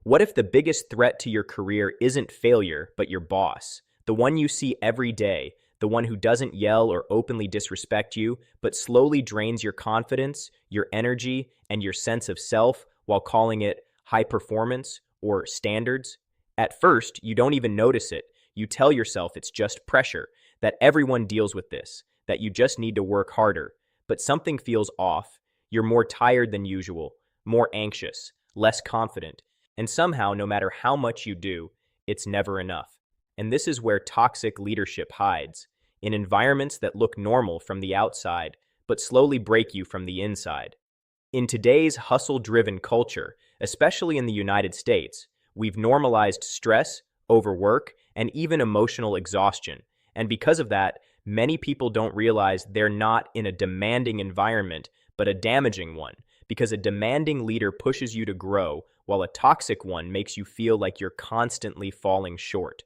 What if the biggest threat to your career isn't failure, but your boss? The one you see every day, the one who doesn't yell or openly disrespect you, but slowly drains your confidence, your energy, and your sense of self while calling it high performance or standards? At first, you don't even notice it. You tell yourself it's just pressure, that everyone deals with this, that you just need to work harder. But something feels off. You're more tired than usual, more anxious, less confident, and somehow, no matter how much you do, it's never enough. And this is where toxic leadership hides, in environments that look normal from the outside, but slowly break you from the inside. In today's hustle-driven culture, especially in the United States, we've normalized stress, overwork, and even emotional exhaustion. And because of that, many people don't realize they're not in a demanding environment, but a damaging one, because a demanding leader pushes you to grow, while a toxic one makes you feel like you're constantly falling short.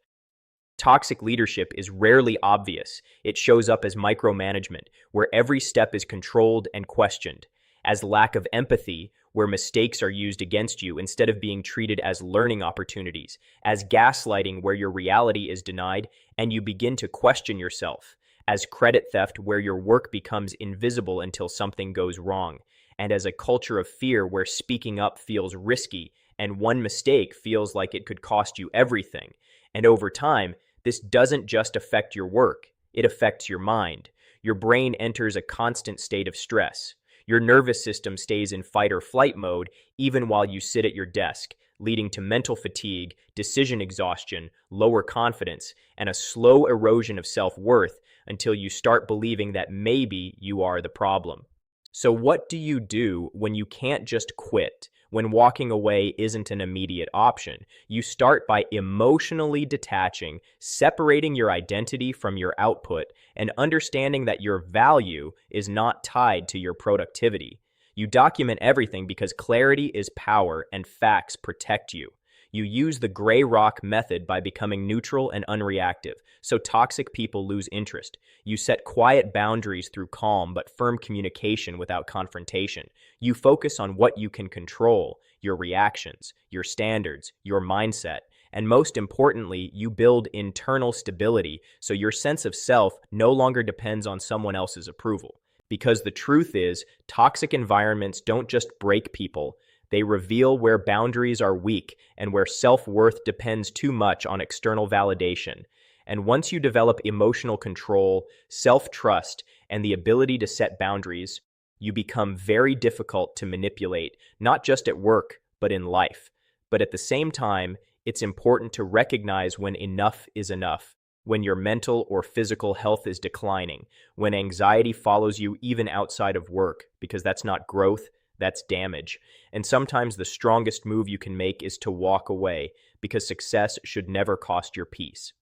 Toxic leadership is rarely obvious. It shows up as micromanagement, where every step is controlled and questioned, as lack of empathy, where mistakes are used against you instead of being treated as learning opportunities, as gaslighting, where your reality is denied and you begin to question yourself, as credit theft, where your work becomes invisible until something goes wrong, and as a culture of fear where speaking up feels risky and one mistake feels like it could cost you everything. And over time, this doesn't just affect your work, it affects your mind. Your brain enters a constant state of stress. Your nervous system stays in fight or flight mode even while you sit at your desk, leading to mental fatigue, decision exhaustion, lower confidence, and a slow erosion of self-worth until you start believing that maybe you are the problem. So what do you do when you can't just quit, when walking away isn't an immediate option? You start by emotionally detaching, separating your identity from your output, and understanding that your value is not tied to your productivity. You document everything because clarity is power and facts protect you. You use the gray rock method by becoming neutral and unreactive, so toxic people lose interest. You set quiet boundaries through calm but firm communication without confrontation. You focus on what you can control, your reactions, your standards, your mindset, and most importantly, you build internal stability so your sense of self no longer depends on someone else's approval. Because the truth is, toxic environments don't just break people, they reveal where boundaries are weak and where self-worth depends too much on external validation. And once you develop emotional control, self-trust, and the ability to set boundaries, you become very difficult to manipulate, not just at work, but in life. But at the same time, it's important to recognize when enough is enough, when your mental or physical health is declining, when anxiety follows you even outside of work, because that's not growth, that's damage. And sometimes the strongest move you can make is to walk away, because success should never cost your peace.